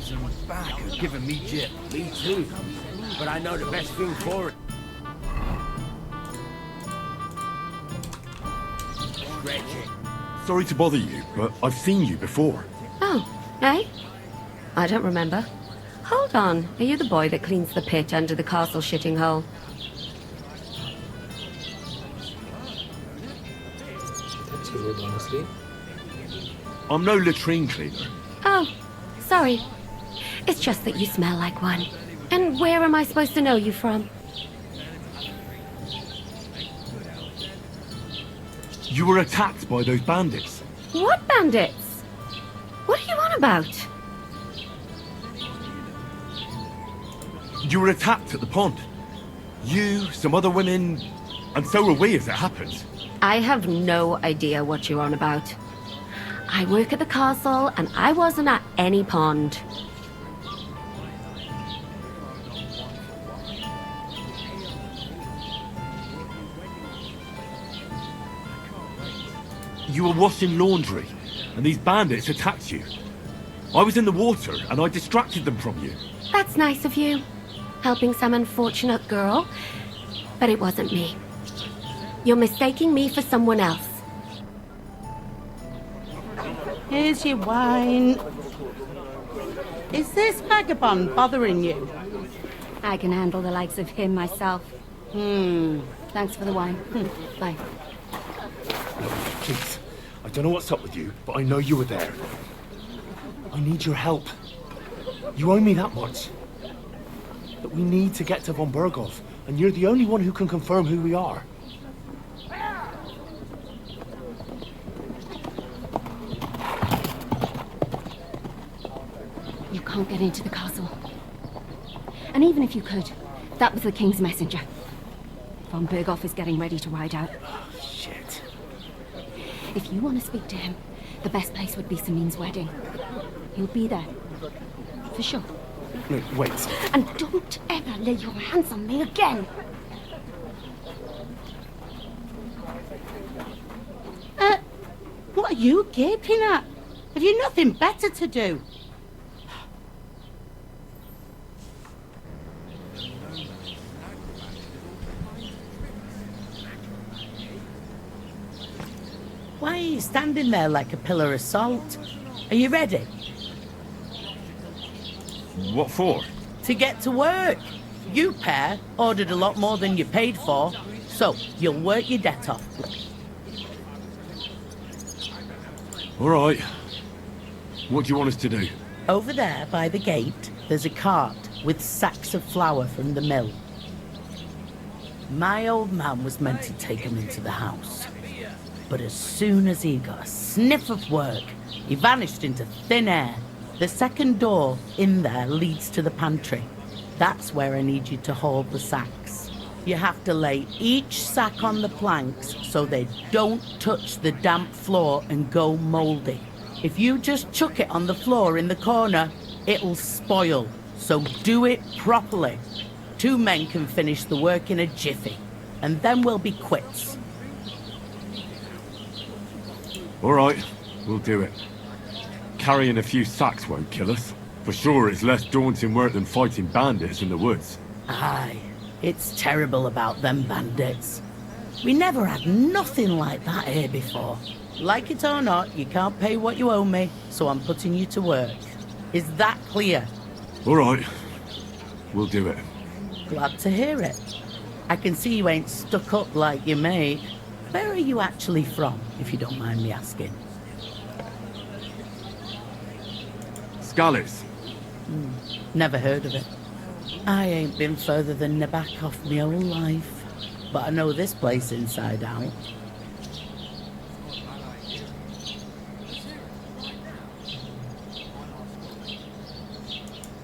legs and back are giving me jip. Me too. But I know the best thing for it. Stretching. Sorry to bother you, but I've seen you before. Oh, eh? I don't remember. Hold on, are you the boy that cleans the pit under the castle shitting hole? That's weird, honestly. I'm no latrine cleaner. Oh, sorry. It's just that you smell like one. And where am I supposed to know you from? You were attacked by those bandits. What bandits? What are you on about? You were attacked at the pond. You, some other women, and so were we as it happens. I have no idea what you're on about. I work at the castle, and I wasn't at any pond. You were washing laundry, and these bandits attacked you. I was in the water, and I distracted them from you. That's nice of you. Helping some unfortunate girl. But it wasn't me. You're mistaking me for someone else. Here's your wine. Is this vagabond bothering you? I can handle the likes of him myself. Thanks for the wine. Bye. Please, I don't know what's up with you, but I know you were there. I need your help. You owe me that much. But we need to get to von Berghoff, and you're the only one who can confirm who we are. You can't get into the castle. And even if you could, that was the King's messenger. Von Berghoff is getting ready to ride out. Shit. If you want to speak to him, the best place would be Samin's wedding. He'll be there. For sure. No, wait. And don't ever lay your hands on me again! What are you gaping at? Have you nothing better to do? Why are you standing there like a pillar of salt? Are you ready? What for? To get to work. You pair ordered a lot more than you paid for, so you'll work your debt off. All right. What do you want us to do? Over there by the gate, there's a cart with sacks of flour from the mill. My old man was meant to take him into the house. But as soon as he got a sniff of work, he vanished into thin air. The second door in there leads to the pantry. That's where I need you to haul the sacks. You have to lay each sack on the planks so they don't touch the damp floor and go mouldy. If you just chuck it on the floor in the corner, it'll spoil. So do it properly. 2 men can finish the work in a jiffy, and then we'll be quits. All right, we'll do it. Carrying a few sacks won't kill us. For sure, it's less daunting work than fighting bandits in the woods. Aye, it's terrible about them bandits. We never had nothing like that here before. Like it or not, you can't pay what you owe me, so I'm putting you to work. Is that clear? All right, we'll do it. Glad to hear it. I can see you ain't stuck up like your mate. Where are you actually from, if you don't mind me asking? Scallies. Never heard of it. I ain't been further than Nabakov my whole life, but I know this place inside out.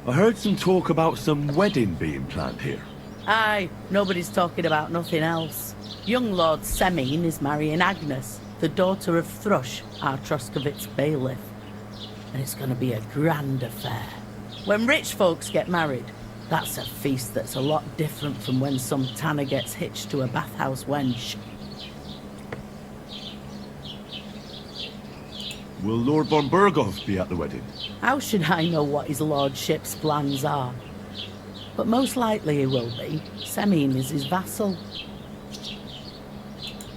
I heard some talk about some wedding being planned here. Aye, nobody's talking about nothing else. Young Lord Semin is marrying Agnes, the daughter of Thrush, our Troskovitz bailiff. And it's going to be a grand affair. When rich folks get married, that's a feast that's a lot different from when some tanner gets hitched to a bathhouse wench. Will Lord von Burgov be at the wedding? How should I know what his lordship's plans are? But most likely he will be. Semine is his vassal.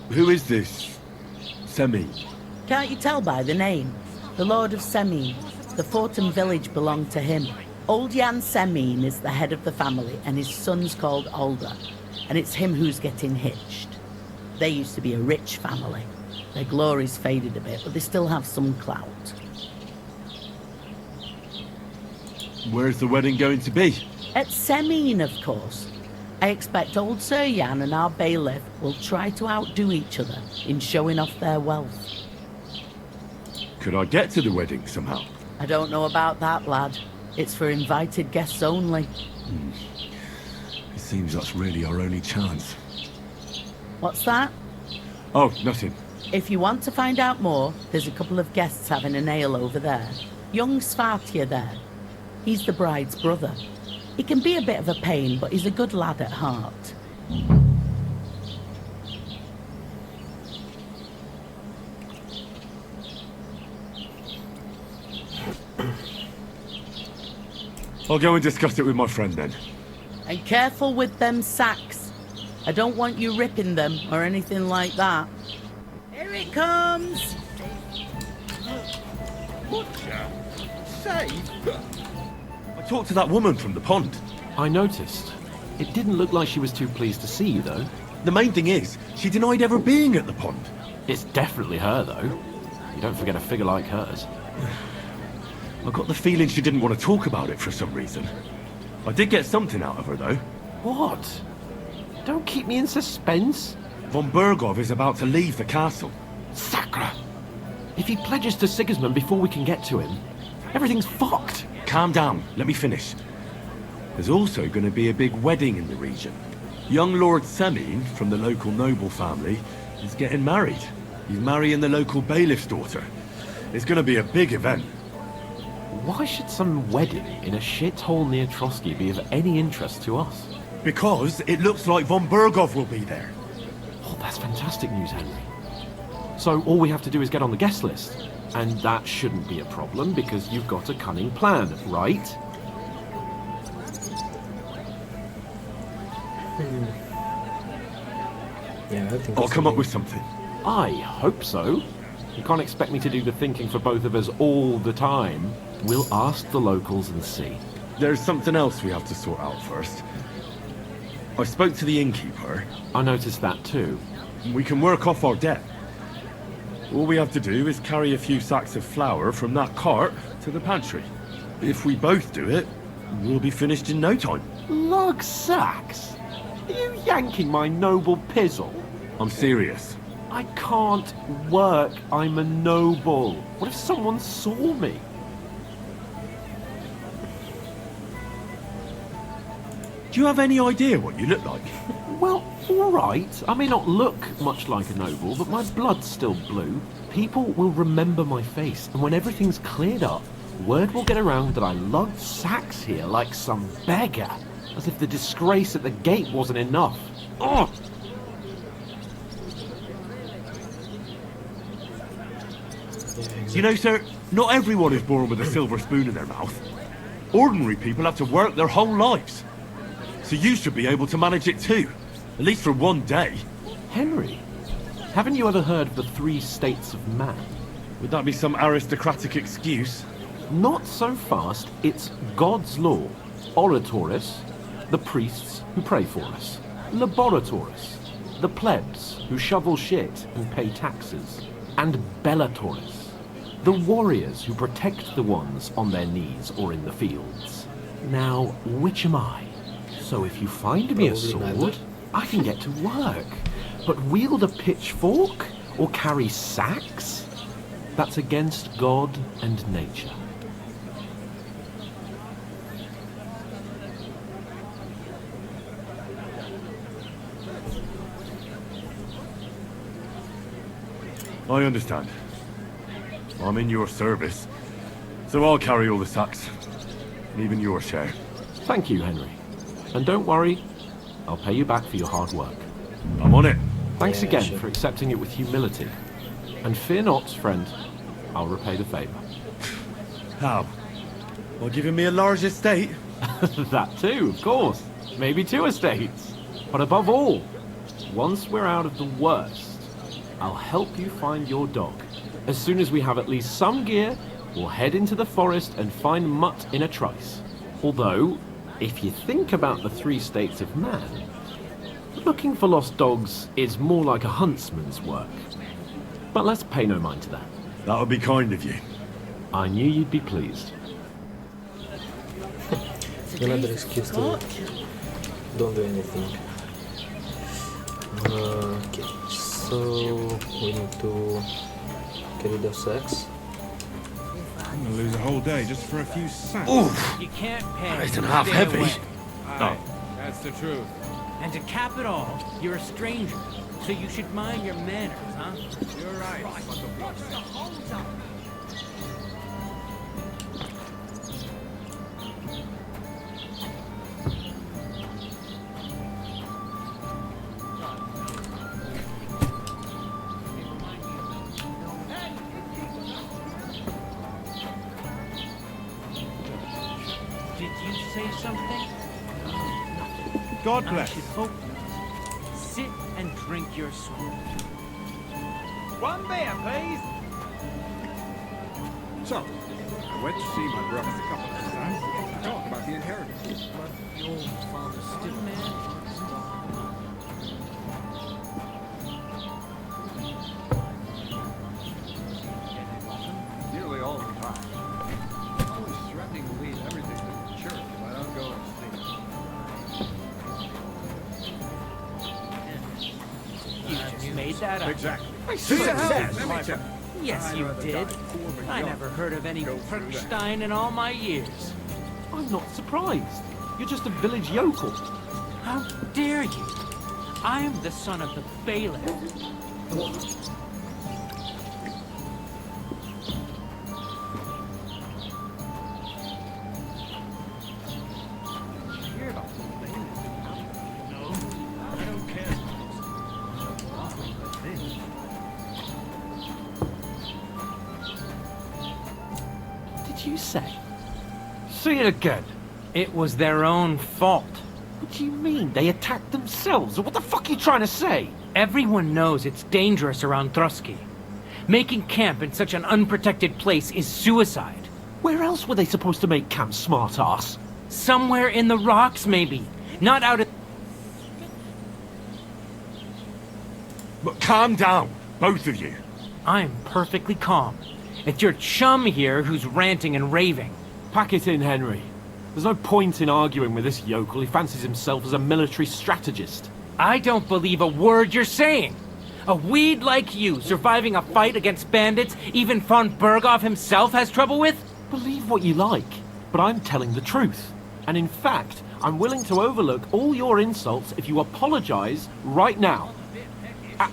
Who is this Semi? Can't you tell by the name? The Lord of Semine. The fort and village belong to him. Old Jan Semine is the head of the family, and his son's called Alder. And it's him who's getting hitched. They used to be a rich family. Their glory's faded a bit, but they still have some clout. Where's the wedding going to be? At Semine, of course. I expect old Sir Jan and our bailiff will try to outdo each other in showing off their wealth. Could I get to the wedding somehow? I don't know about that, lad. It's for invited guests only. It seems that's really our only chance. What's that? Oh, nothing. If you want to find out more, there's a couple of guests having an ale over there. Young Svartje there. He's the bride's brother. He can be a bit of a pain, but he's a good lad at heart. I'll go and discuss it with my friend then. And careful with them sacks. I don't want you ripping them or anything like that. Here it comes! Butcher? Save? I talked to that woman from the pond. I noticed. It didn't look like she was too pleased to see you, though. The main thing is, she denied ever being at the pond. It's definitely her, though. You don't forget a figure like hers. I got the feeling she didn't want to talk about it for some reason. I did get something out of her, though. What? Don't keep me in suspense. Von Burgov is about to leave the castle. Sacre! If he pledges to Sigismund before we can get to him, everything's fucked. Calm down, let me finish. There's also going to be a big wedding in the region. Young Lord Semine, from the local noble family, is getting married. He's marrying the local bailiff's daughter. It's going to be a big event. Why should some wedding in a shithole near Trotsky be of any interest to us? Because it looks like von Burgov will be there. Oh, that's fantastic news, Henry. So all we have to do is get on the guest list. And that shouldn't be a problem because you've got a cunning plan, right? Yeah, I think I'll it's come up something- with something. I hope so. You can't expect me to do the thinking for both of us all the time. We'll ask the locals and see. There's something else we have to sort out first. I spoke to the innkeeper. I noticed that too. We can work off our debt. All we have to do is carry a few sacks of flour from that cart to the pantry. If we both do it, we'll be finished in no time. Lug sacks? Are you yanking my noble pizzle? I'm serious. I can't work. I'm a noble. What if someone saw me? Do you have any idea what you look like? Well, all right. I may not look much like a noble, but my blood's still blue. People will remember my face, and when everything's cleared up, word will get around that I lugged sacks here like some beggar, as if the disgrace at the gate wasn't enough. Ugh! You know, sir, not everyone is born with a silver spoon in their mouth. Ordinary people have to work their whole lives. So you should be able to manage it too. At least for one day. Henry, haven't you ever heard of the 3 states of man? Would that be some aristocratic excuse? Not so fast. It's God's law. Oratoris, the priests who pray for us. Laboratoris, the plebs who shovel shit and pay taxes. And Bellatoris, the warriors who protect the ones on their knees or in the fields. Now, which am I? So if you find me a Probably sword, neither. I can get to work. But wield a pitchfork or carry sacks? That's against God and nature. I understand. I'm in your service. So I'll carry all the sacks. Even your share. Thank you, Henry. And don't worry, I'll pay you back for your hard work. I'm on it. Thanks Yeah, again sure. for accepting it with humility. And fear not, friend. I'll repay the favor. How? Or giving me a large estate? That too, of course. Maybe 2 estates. But above all, once we're out of the worst, I'll help you find your dog. As soon as we have at least some gear, we'll head into the forest and find Mutt in a trice. Although, if you think about the 3 states of man, looking for lost dogs is more like a huntsman's work. But let's pay no mind to that. That would be kind of you. I knew you'd be pleased. Another excuse to don't do anything. Okay, so we need to carry the sacks. I'm gonna lose a whole day just for a few sacks. Oof! You can't pay. That isn't half heavy. Aye, that's the truth. And to cap it all, you're a stranger, so you should mind your manners, huh? You're right. But the Did you say something? God I bless. should hope not. Sit and drink your sweet. One beer, please. So, I went to see my brothers a couple of times to talk about the inheritance. But your father's still man. Nearly all the time. Always threatening to leave everything to the church if I don't go and You just made that up. Exactly. See See the the house. Let me tell you. Yes, you did. I never heard of any Perkstein in all my years. I'm not surprised. You're just a village yokel. How dare you? I'm the son of the bailiff. Hear about the bailiff? No, I don't care. Did you say? Say it again. It was their own fault. What do you mean? They attacked themselves? Or what the fuck are you trying to say? Everyone knows it's dangerous around Trotsky. Making camp in such an unprotected place is suicide. Where else were they supposed to make camp, smart-ass? Somewhere in the rocks, maybe. Not out at... But calm down, both of you. I'm perfectly calm. It's your chum here who's ranting and raving. Pack it in, Henry. There's no point in arguing with this yokel. He fancies himself as a military strategist. I don't believe a word you're saying. A weed like you surviving a fight against bandits even von Berghoff himself has trouble with? Believe what you like, but I'm telling the truth. And in fact, I'm willing to overlook all your insults if you apologize right now.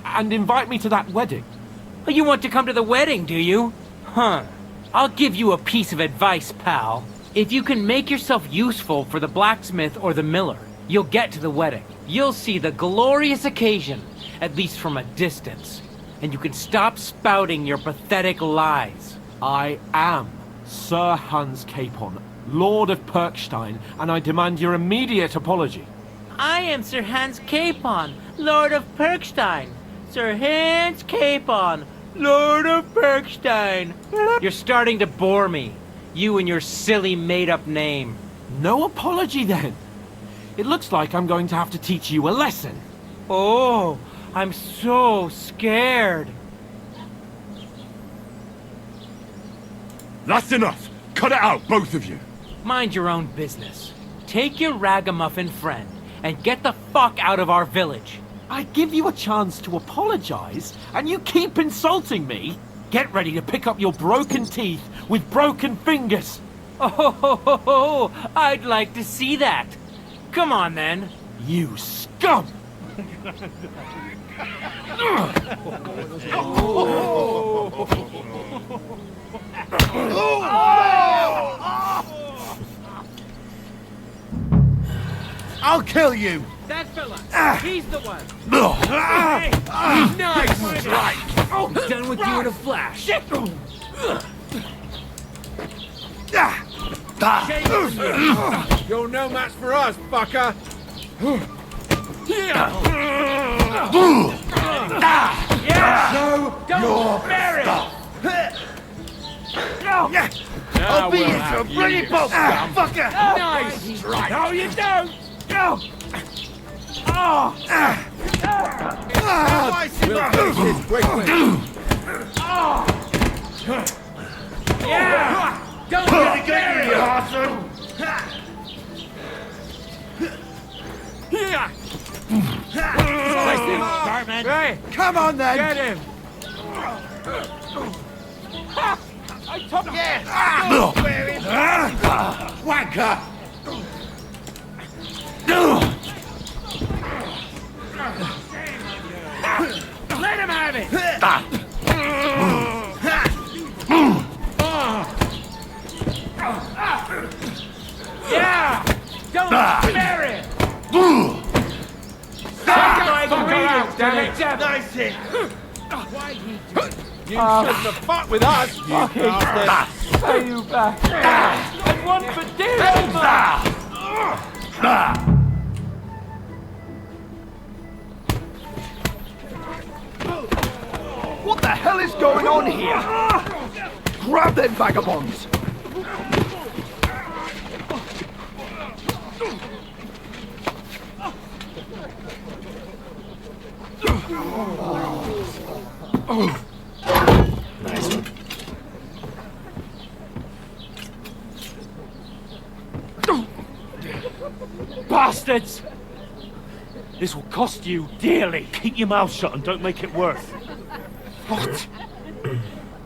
And invite me to that wedding. Oh, you want to come to the wedding, do you? Huh. I'll give you a piece of advice, pal. If you can make yourself useful for the blacksmith or the miller, you'll get to the wedding. You'll see the glorious occasion, at least from a distance. And you can stop spouting your pathetic lies. I am Sir Hans Capon, Lord of Perkstein, and I demand your immediate apology. I am Sir Hans Capon, Lord of Perkstein. Sir Hans Capon, Lord of Perkstein. You're starting to bore me. You and your silly made-up name. No apology then. It looks like I'm going to have to teach you a lesson. Oh, I'm so scared. That's enough. Cut it out, both of you. Mind your own business. Take your ragamuffin friend and get the fuck out of our village. I give you a chance to apologize, and you keep insulting me. Get ready to pick up your broken teeth with broken fingers. Oh, I'd like to see that. Come on, then. You scum! I'll kill you! That fella, he's the one. Hey, nice strike. Done with you in a flash. You're no match for us, fucker! Don't bury I'll beat you to a bloody pulp, fucker! Nice! No, you don't! No! Oh! We'll finish this quickly! Yeah! Don't bury You awesome! Bartman! Hey! Come on then! Get him! I took him! Wanker! Let him have it! Yeah! Don't bury it! Nice hit! You shouldn't have fought with us, you bastard! Pay you back! And one for What the hell is going on here? Grab them vagabonds! bastards! This will cost you dearly. Keep your mouth shut and don't make it worse. What?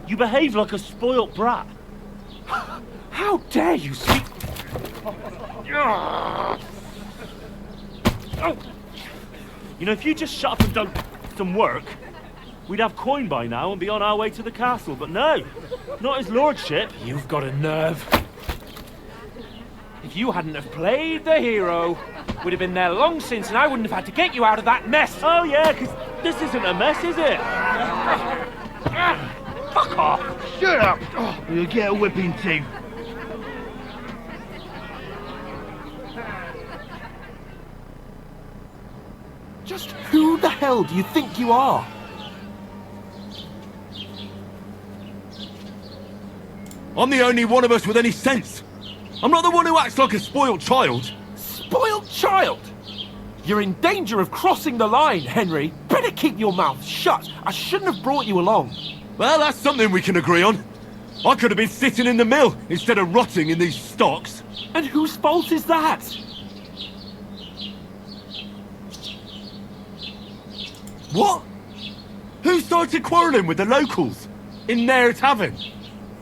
You behave like a spoilt brat. How dare you speak... You know, if you just shut up and done some work, we'd have coin by now and be on our way to the castle, but no, not his lordship. You've got a nerve. If you hadn't have played the hero, we'd have been there long since and I wouldn't have had to get you out of that mess. Oh yeah, because this isn't a mess, is it? Fuck off! Shut up! You'll get a whipping too. Just who the hell do you think you are? I'm the only one of us with any sense. I'm not the one who acts like a spoiled child. Spoiled child? You're in danger of crossing the line, Henry. Better keep your mouth shut. I shouldn't have brought you along. Well, that's something we can agree on. I could have been sitting in the mill instead of rotting in these stocks. And whose fault is that? What? Who started quarrelling with the locals? In their tavern?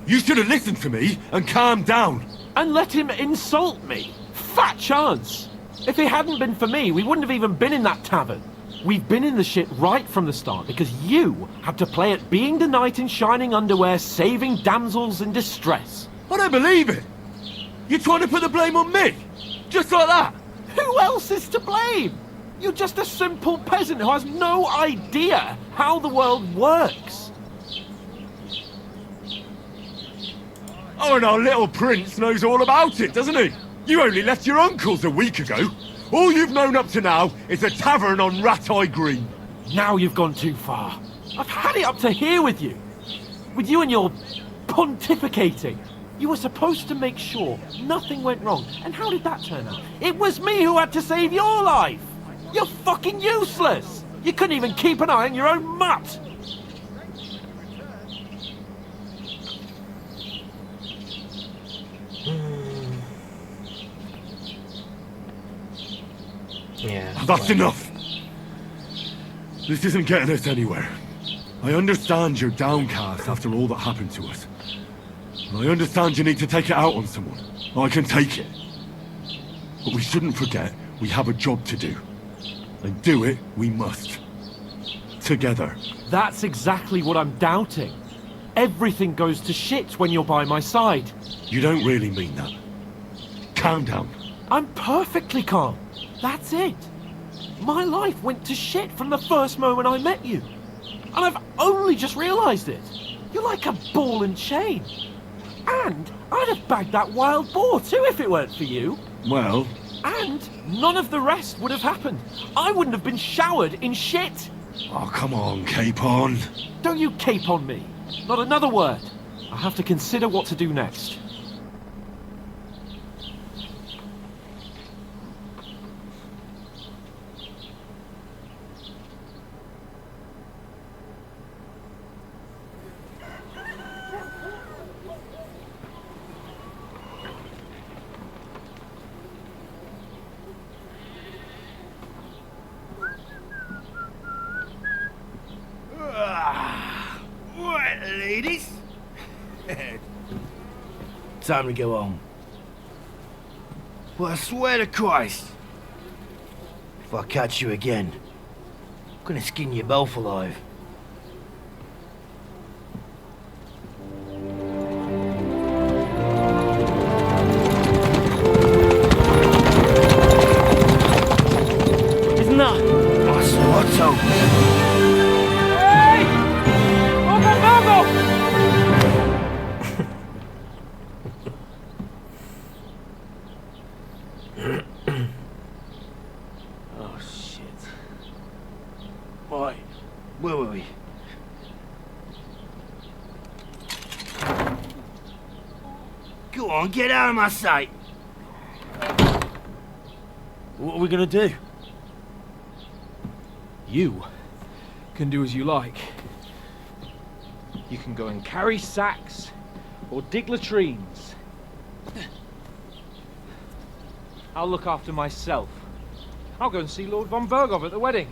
You should have listened to me and calmed down. And let him insult me. Fat chance. If it hadn't been for me, we wouldn't have even been in that tavern. We've been in the shit right from the start because you had to play at being the knight in shining underwear, saving damsels in distress. I don't believe it. You're trying to put the blame on me? Just like that? Who else is to blame? You're just a simple peasant who has no idea how the world works. Oh, and our little prince knows all about it, doesn't he? You only left your uncle's a week ago. All you've known up to now is a tavern on Rat-Eye Green. Now you've gone too far. I've had it up to here with you. With you and your pontificating. You were supposed to make sure nothing went wrong. And how did that turn out? It was me who had to save your life. You're fucking useless. You couldn't even keep an eye on your own mutt. Yeah. That's enough. This isn't getting us anywhere. I understand you're downcast after all that happened to us. And I understand you need to take it out on someone. I can take it. But we shouldn't forget we have a job to do. And do it we must. Together. That's exactly what I'm doubting. Everything goes to shit when you're by my side. You don't really mean that. Calm down. I'm perfectly calm. That's it. My life went to shit from the first moment I met you. And I've only just realized it. You're like a ball and chain. And I'd have bagged that wild boar too if it weren't for you. Well, And none of the rest would have happened. I wouldn't have been showered in shit. oh, come on, Capon. Don't you cape on me. Not another word. I have to consider what to do next. Right, ladies. Time to go home. But I swear to Christ, if I catch you again, I'm gonna skin you both alive. Isn't that? Otto. Hey! Go! Oh, shit. Right, where were we? Go on, get out of my sight. What are we gonna do? You can do as you like. You can go and carry sacks or dig latrines. I'll look after myself. I'll go and see Lord von Berghoff at the wedding.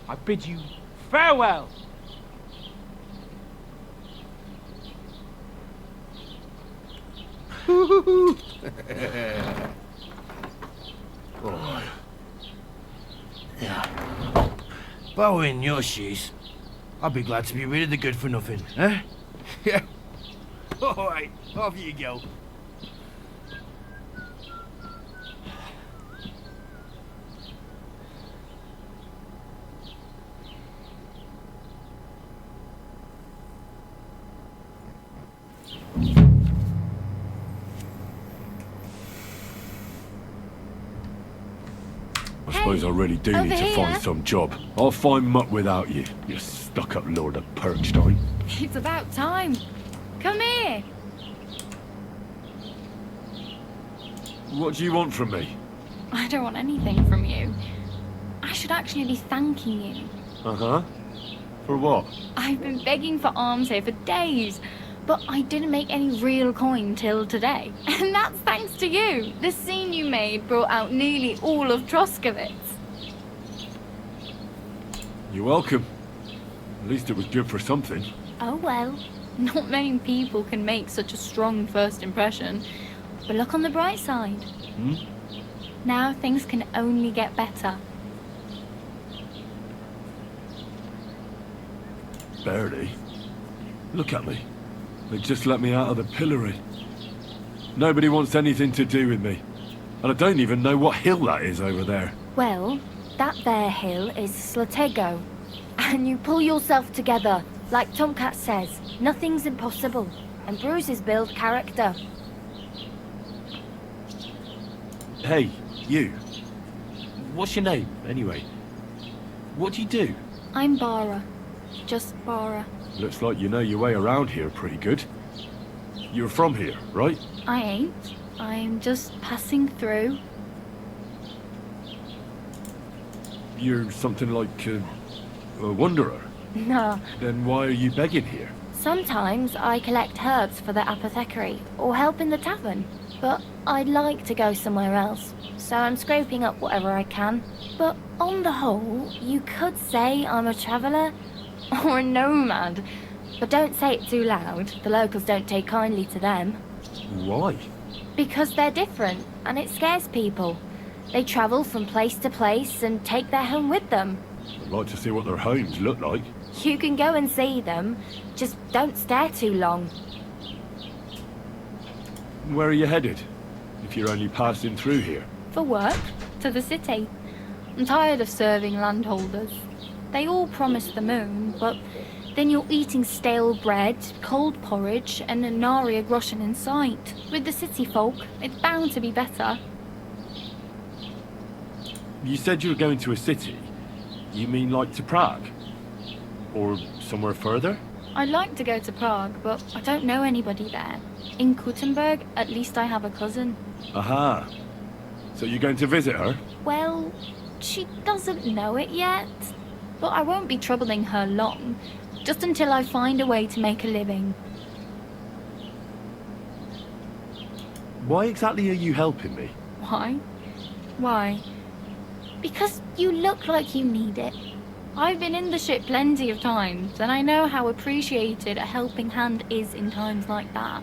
I bid you farewell. If I were in your shoes, I'd be glad to be rid of the good for nothing, eh? Yeah. Alright, off you go. I suppose I really do need to find some job. I'll find muck without you, you stuck-up Lord of Perkstein. It's about time. Come here. What do you want from me? I don't want anything from you. I should actually be thanking you. Uh-huh. For what? I've been begging for alms here for days, but I didn't make any real coin till today. And that's thanks to you. The scene you made brought out nearly all of Troskowitz. You're welcome. At least it was good for something. Oh well, not many people can make such a strong first impression. But look on the bright side. Hmm? Now things can only get better. Barely. Look at me. They just let me out of the pillory. Nobody wants anything to do with me. And I don't even know what hill that is over there. Well, that there hill is Slatego. And you pull yourself together. Like Tomcat says, nothing's impossible. And bruises build character. Hey, you. What's your name, anyway? What do you do? I'm Bara. Just Bara. Looks like you know your way around here pretty good. You're from here, right? I ain't. I'm just passing through. You're something like a wanderer. Nah. Then why are you begging here? Sometimes I collect herbs for the apothecary or help in the tavern. But I'd like to go somewhere else. So I'm scraping up whatever I can. But on the whole, you could say I'm a traveller or a nomad. But don't say it too loud. The locals don't take kindly to them. Why? Because they're different, and it scares people. They travel from place to place and take their home with them. I'd like to see what their homes look like. You can go and see them, just don't stare too long. Where are you headed? If you're only passing through here. For work, to the city. I'm tired of serving landholders. They all promise the moon, but Then you're eating stale bread, cold porridge, and a nary a groschen in sight. With the city folk, it's bound to be better. You said you were going to a city. You mean like to Prague? Or somewhere further? I'd like to go to Prague, but I don't know anybody there. In Kuttenberg, at least I have a cousin. Aha. So you're going to visit her? Well, she doesn't know it yet. But I won't be troubling her long, just until I find a way to make a living. Why exactly are you helping me? Why? Why? Because you look like you need it. I've been in the ship plenty of times, and I know how appreciated a helping hand is in times like that.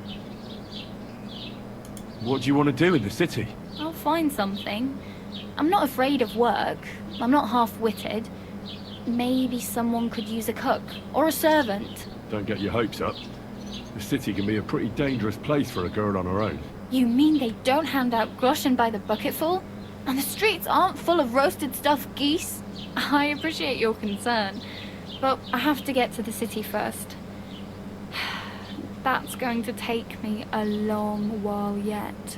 What do you want to do in the city? I'll find something. I'm not afraid of work. I'm not half-witted. Maybe someone could use a cook or a servant. Don't get your hopes up. The city can be a pretty dangerous place for a girl on her own. You mean they don't hand out groschen by the bucketful? And the streets aren't full of roasted stuffed geese? I appreciate your concern, but I have to get to the city first. That's going to take me a long while yet.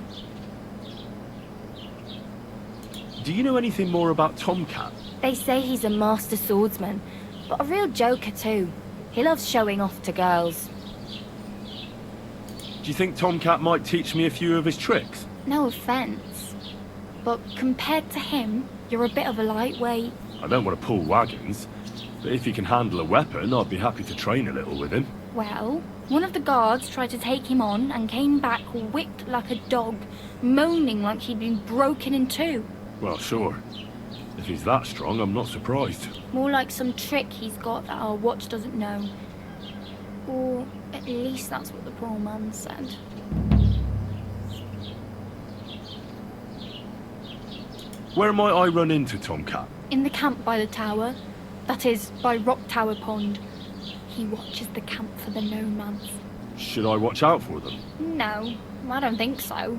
Do you know anything more about Tomcat? They say he's a master swordsman, but a real joker too. He loves showing off to girls. Do you think Tomcat might teach me a few of his tricks? No offense, but compared to him, you're a bit of a lightweight. I don't want to pull wagons, but if he can handle a weapon, I'd be happy to train a little with him. Well, one of the guards tried to take him on and came back whipped like a dog, moaning like he'd been broken in two. Well, sure. If he's that strong, I'm not surprised. More like some trick he's got that our watch doesn't know. Or at least that's what the poor man said. Where might I run into Tomcat? In the camp by the tower. That is, by Rock Tower Pond. He watches the camp for the nomads. Should I watch out for them? No, I don't think so.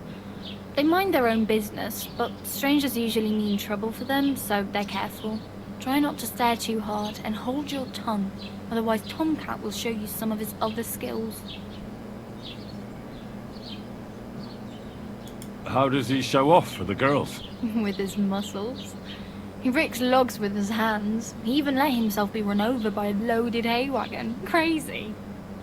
They mind their own business, but strangers usually mean trouble for them, so they're careful. Try not to stare too hard and hold your tongue, otherwise Tomcat will show you some of his other skills. How does he show off for the girls? With his muscles. He ricks logs with his hands. He even let himself be run over by a loaded hay wagon. Crazy.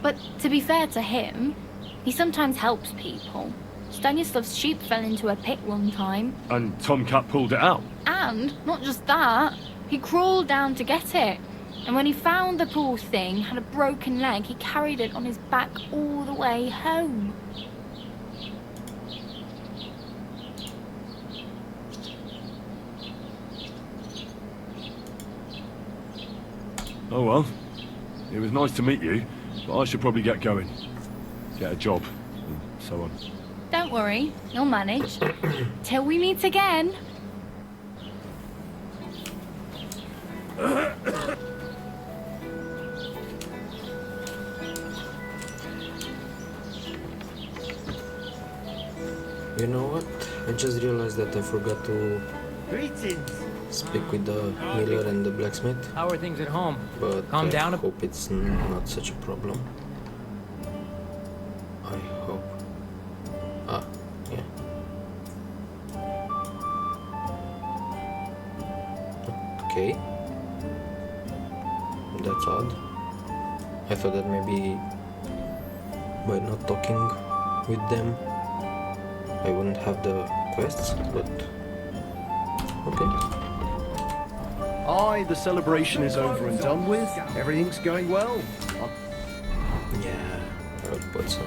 But to be fair to him, he sometimes helps people. Stanislav's sheep fell into a pit one time. And Tomcat pulled it out? And, not just that, he crawled down to get it. And when he found the poor thing had a broken leg, he carried it on his back all the way home. Oh well. It was nice to meet you, but I should probably get going. Get a job, and so on. Don't worry, you'll manage. Till we meet again. You know what? I just realized that I forgot to speak with the miller and the blacksmith. How are things at home? But Calm I down a- hope it's not such a problem. I hope. Ah, yeah. Okay. That's odd. I thought that maybe by not talking with them I wouldn't have the quests, but okay. Aye, the celebration is over and done with. Everything's going well. Yeah, I would put some